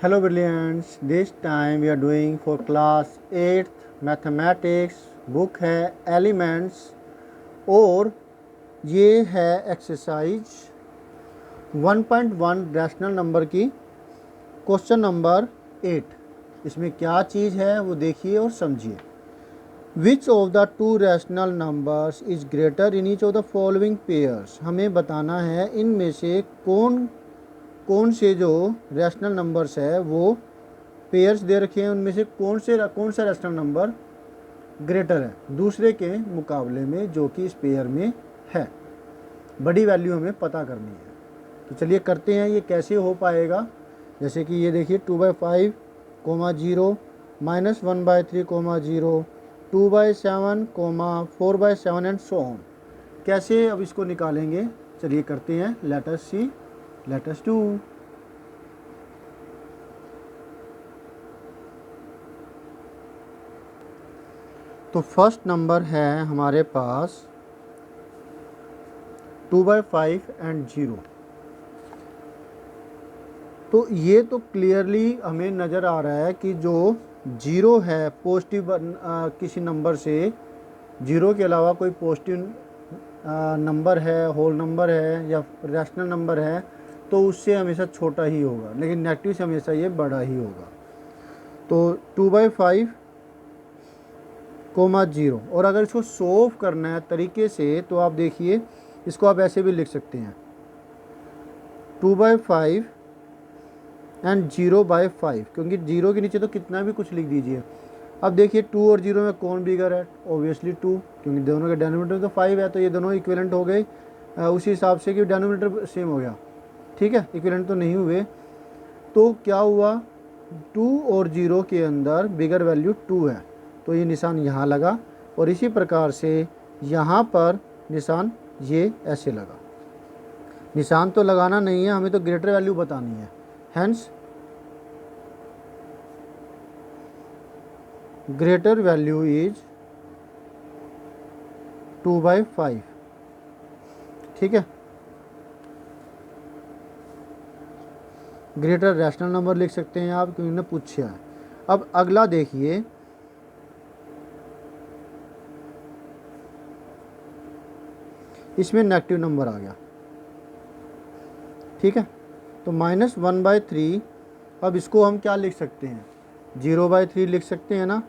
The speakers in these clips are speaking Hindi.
Hello brilliants, this time we are doing for class 8th mathematics. Book है एलिमेंट्स और ये है एक्सरसाइज 1.1 रैशनल नंबर की क्वेश्चन नंबर 8। इसमें क्या चीज़ है वो देखिए और समझिए। Which of the two rational numbers is greater in each of the following pairs. हमें बताना है इनमें से कौन से जो रैशनल नंबर्स है वो पेयर्स दे रखे हैं, उनमें से कौन सा रैशनल नंबर ग्रेटर है दूसरे के मुकाबले में जो कि इस पेयर में है। बड़ी वैल्यू हमें पता करनी है। तो चलिए करते हैं। ये कैसे हो पाएगा, जैसे कि ये देखिए 2/5, 0, -1/3, 0, 2/7, 4/7 एंड सो ऑन। कैसे अब इसको निकालेंगे, चलिए करते हैं। Let us see, let us do. तो फर्स्ट नंबर है हमारे पास 2/5 एंड 0। तो ये तो क्लियरली हमें नज़र आ रहा है कि जो 0 है पॉजिटिव किसी नंबर से 0 के अलावा कोई पॉजिटिव नंबर है, होल नंबर है या रैशनल नंबर है तो उससे हमेशा छोटा ही होगा, लेकिन नेगेटिव से हमेशा ये बड़ा ही होगा। तो 2/5, 0। और अगर इसको सोल्व करना है तरीके से तो आप देखिए, इसको आप ऐसे भी लिख सकते हैं 2/5 एंड 0/5, क्योंकि 0 के नीचे तो कितना भी कुछ लिख दीजिए। अब देखिए 2 और 0 में कौन बिगर है, ऑब्वियसली 2, क्योंकि दोनों के डिनोमिनेटर तो 5 है, तो ये दोनों इक्विवेलेंट हो गए उसी हिसाब से कि डिनोमिनेटर सेम हो गया। ठीक है, इक्विवेलेंट तो नहीं हुए। तो क्या हुआ, 2 और 0 के अंदर बिगर वैल्यू 2 है, तो ये निशान यहाँ लगा और इसी प्रकार से यहाँ पर निशान ये ऐसे लगा। निशान तो लगाना नहीं है, हमें तो ग्रेटर वैल्यू बतानी है। Hence greater value is 2/5। ठीक है, ग्रेटर रैशनल नंबर लिख सकते हैं आप, क्योंकि उन्होंने पूछा है। अब अगला देखिए, इसमें नेगेटिव नंबर आ गया। ठीक है, तो -1/3। अब इसको हम क्या लिख सकते हैं, 0/3 लिख सकते हैं ना।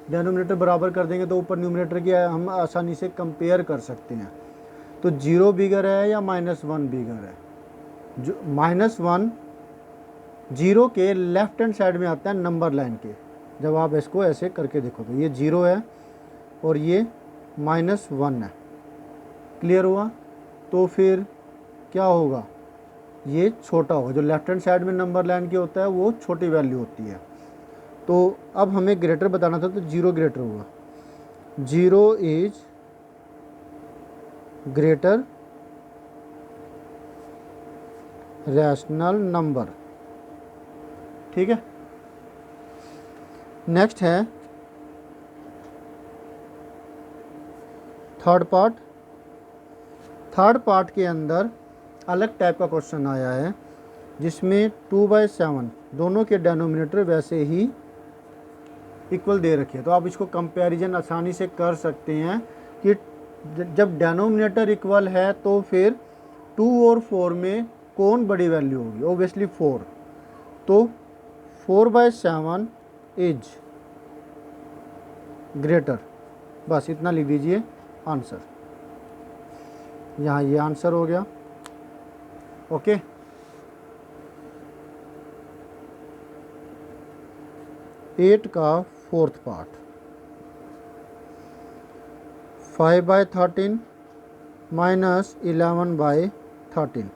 डिनोमिनेटर बराबर कर देंगे तो ऊपर न्यूमरेटर की हम आसानी से कंपेयर कर सकते हैं। तो 0 बिगर है या -1 बिगर है। जो -1 0 के लेफ्ट हैंड साइड में आता है नंबर लाइन के। जब आप इसको ऐसे करके देखो तो ये 0 है और ये -1 है। क्लियर हुआ। तो फिर क्या होगा, ये छोटा होगा। जो लेफ्ट हैंड साइड में नंबर लाइन के होता है वो छोटी वैल्यू होती है। तो अब हमें ग्रेटर बताना था, तो 0 ग्रेटर हुआ। 0 इज ग्रेटर रैशनल नंबर। ठीक है, नेक्स्ट है थर्ड पार्ट। थर्ड पार्ट के अंदर अलग टाइप का क्वेश्चन आया है, जिसमें 2/7 दोनों के डिनोमिनेटर वैसे ही इक्वल दे रखे हैं। तो आप इसको कंपैरिजन आसानी से कर सकते हैं कि जब डिनोमिनेटर इक्वल है तो फिर 2 और 4 में कौन बड़ी वैल्यू होगी, ऑब्वियसली 4। तो 4/7 इज ग्रेटर। बस इतना लिख दीजिए आंसर। यहाँ ये आंसर हो गया। ओके, एट का फोर्थ पार्ट 5/13 -11/13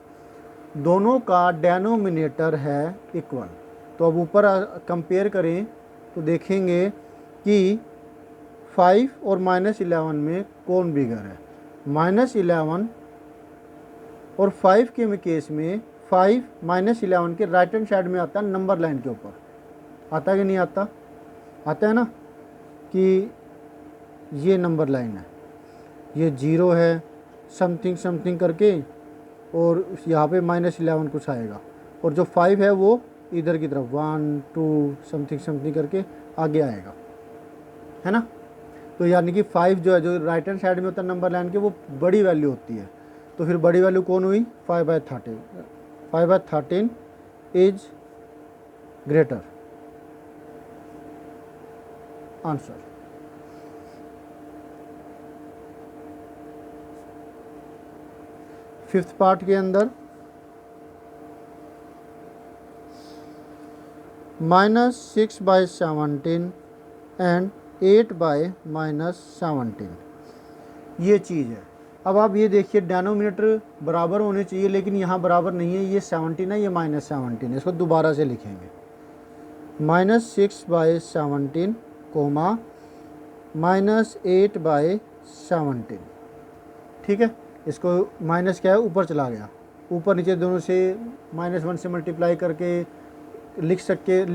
दोनों का डेनोमिनेटर है इक्वल। तो अब ऊपर कंपेयर करें तो देखेंगे कि 5 और -11 में कौन बिगर है। -11 और 5 के केस में 5 -11 के राइट हैंड साइड में आता है नंबर लाइन के ऊपर। आता है कि नहीं आता, आता है ना, कि ये नंबर लाइन है, ये 0 है समथिंग समथिंग करके और यहाँ पे -11 कुछ आएगा, और जो 5 है वो इधर की तरफ 1 2 समथिंग समथिंग करके आगे आएगा, है ना। तो यानी कि 5 जो है, जो राइट हैंड साइड में होता है नंबर लाइन के, वो बड़ी वैल्यू होती है। तो फिर बड़ी वैल्यू कौन हुई? 5/13। 5/13 is greater. Answer. Fifth part के अंदर -6/17 एंड 8/-17 ये चीज़ है। अब आप ये देखिए, डेनोमिनेटर बराबर होने चाहिए, लेकिन यहाँ बराबर नहीं है। ये 17 है, ये -17 है। इसको दोबारा से लिखेंगे, -6/17 कोमा -8/17। ठीक है, इसको माइनस क्या है, ऊपर चला गया, ऊपर नीचे दोनों से -1 से मल्टीप्लाई करके लिख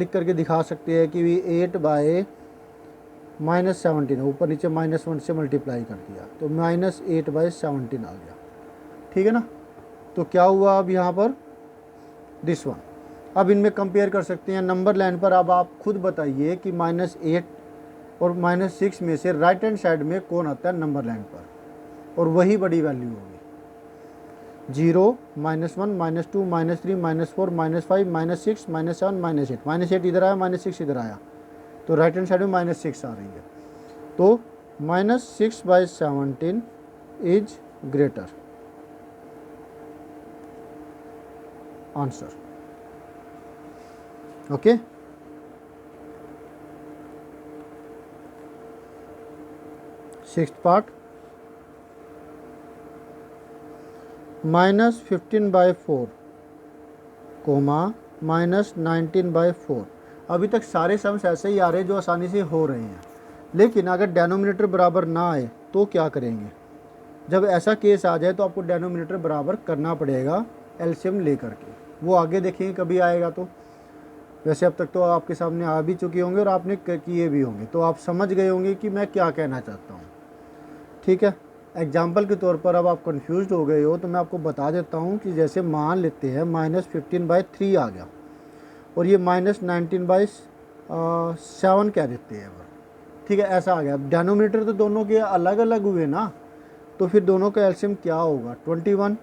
करके दिखा सकते हैं कि 8/-17 है। ऊपर नीचे -1 से मल्टीप्लाई कर दिया तो -8/17 आ गया। ठीक है ना। तो क्या हुआ अब यहाँ पर, दिस वन। अब इनमें कंपेयर कर सकते हैं नंबर लाइन पर। अब आप खुद बताइए कि -8 और -6 में से राइट हैंड साइड में कौन आता है नंबर लाइन पर, और वही बड़ी वैल्यू होगी। 0 -1 -2 -3 -4 -5 -6 -7 -8। -8 इधर आया, -6 इधर आया, तो राइट हैंड साइड में -6 आ रही है। तो -6/17 is greater. Answer. Okay. Sixth part, -15/4 comma -19/4। अभी तक सारे सम्स ऐसे ही आ रहे हैं जो आसानी से हो रहे हैं, लेकिन अगर डेनोमिनेटर बराबर ना आए तो क्या करेंगे? जब ऐसा केस आ जाए तो आपको डेनोमिनेटर बराबर करना पड़ेगा एलसीएम लेकर के। वो आगे देखेंगे कभी आएगा तो। वैसे अब तक तो आपके सामने आ भी चुके होंगे और आपने किए भी होंगे, तो आप समझ गए होंगे कि मैं क्या कहना चाहता हूँ। ठीक है, एग्जाम्पल के तौर पर अब आप कंफ्यूज हो गए हो तो मैं आपको बता देता हूँ कि जैसे मान लेते हैं -15/3 आ गया और ये -19/7 कह देते हैं। ठीक है, ऐसा आ गया। डेनोमिनेटर तो दोनों के अलग अलग हुए ना, तो फिर दोनों का एलसीएम क्या होगा? 21।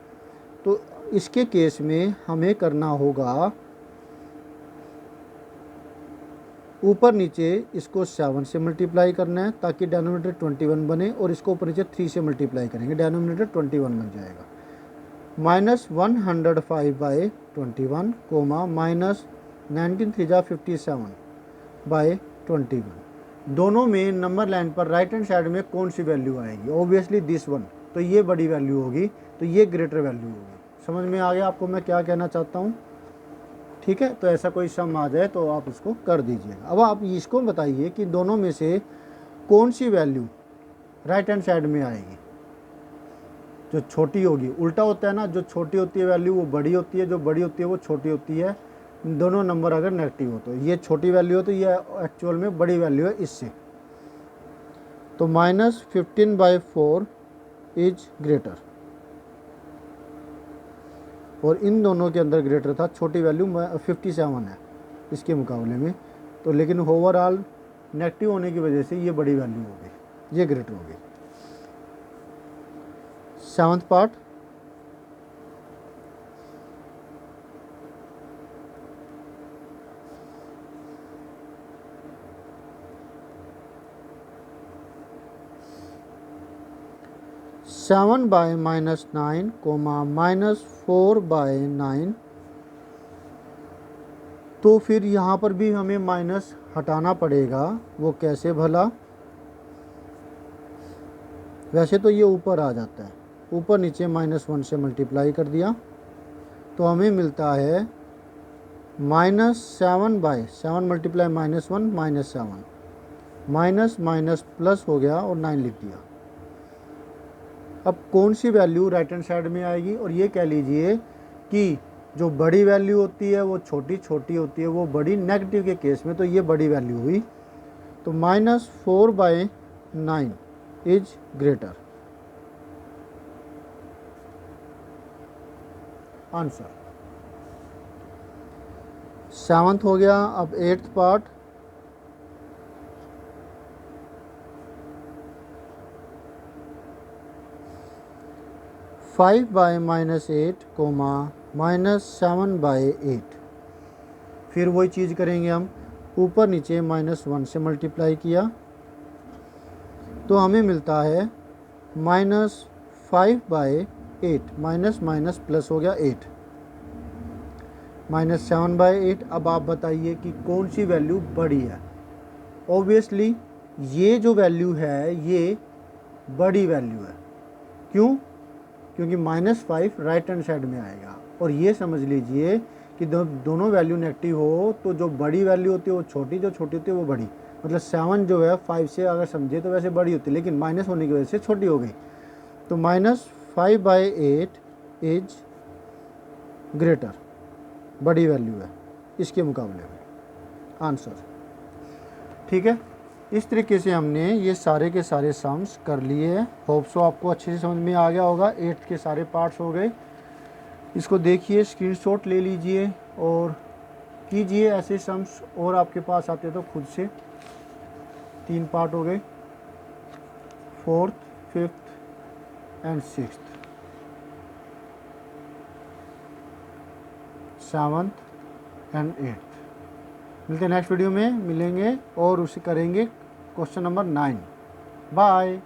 तो इसके केस में हमें करना होगा ऊपर नीचे इसको 7 से मल्टीप्लाई करना है ताकि डेनोमिनेटर 21 बने, और इसको ऊपर नीचे 3 से मल्टीप्लाई करेंगे, डेनोमिनेटर 21 बन जाएगा। -105/21 कोमा -19×3=57/21। दोनों में नंबर लाइन पर राइट हैंड साइड में कौन सी वैल्यू आएगी? Obviously this one. तो ये बड़ी वैल्यू होगी, तो ये ग्रेटर वैल्यू होगी। समझ में आ गया आपको मैं क्या कहना चाहता हूँ? ठीक है, तो ऐसा कोई सम आ जाए तो आप उसको कर दीजिएगा। अब आप इसको बताइए कि दोनों में से कौन सी वैल्यू राइट हैंड साइड में आएगी? जो छोटी होगी, उल्टा होता है ना, जो छोटी होती है वैल्यू वो बड़ी होती है, जो बड़ी होती है वो छोटी होती है। दोनों नंबर अगर नेगेटिव हो तो ये छोटी वैल्यू हो तो ये एक्चुअल में बड़ी वैल्यू है इससे। तो -15/4 इज ग्रेटर, और इन दोनों के अंदर ग्रेटर था, छोटी वैल्यू 57 है इसके मुकाबले में। तो लेकिन ओवरऑल नेगेटिव होने की वजह से ये बड़ी वैल्यू हो गई, ये ग्रेटर हो गई। Seventh part, (7/-9, -4/9। तो फिर यहाँ पर भी हमें माइनस हटाना पड़ेगा। वो कैसे भला? वैसे तो ये ऊपर आ जाता है, ऊपर नीचे -1 से मल्टीप्लाई कर दिया तो हमें मिलता है -7/7 मल्टीप्लाई -1 -7, माइनस माइनस प्लस हो गया और 9 लिख दिया। अब कौन सी वैल्यू राइट हैंड साइड में आएगी? और ये कह लीजिए कि जो बड़ी वैल्यू होती है वो छोटी छोटी होती है, वो बड़ी नेगेटिव के केस में तो ये बड़ी वैल्यू हुई। तो -4/9 इज ग्रेटर। आंसर। 7th हो गया। अब 8th पार्ट, 5/-8 कोमा -7/8। फिर वही चीज़ करेंगे हम, ऊपर नीचे -1 से मल्टीप्लाई किया तो हमें मिलता है -5/8, माइनस माइनस प्लस हो गया 8, -7/8। अब आप बताइए कि कौन सी वैल्यू बड़ी है। ऑब्वियसली ये जो वैल्यू है ये बड़ी वैल्यू है। क्यों? क्योंकि -5 राइट हैंड साइड में आएगा। और ये समझ लीजिए कि दोनों वैल्यू नेगेटिव हो तो जो बड़ी वैल्यू होती है वो छोटी, जो छोटी होती है वो बड़ी। मतलब 7 जो है 5 से अगर समझे तो वैसे बड़ी होती है, लेकिन माइनस होने की वजह से छोटी हो गई। तो -5/8 इज ग्रेटर, बड़ी वैल्यू है इसके मुकाबले में, आंसर। ठीक है, इस तरीके से हमने ये सारे के सारे सम्स कर लिए हैं। होप सो आपको अच्छे से समझ में आ गया होगा। 8 के सारे पार्ट्स हो गए। इसको देखिए, स्क्रीनशॉट ले लीजिए और कीजिए ऐसे सम्स, और आपके पास आते तो खुद से। 3 पार्ट हो गए, 4th, 5th and 6th, 7th and 8th। मिलते हैं नेक्स्ट वीडियो में, मिलेंगे और उसे करेंगे क्वेश्चन नंबर 9। बाय।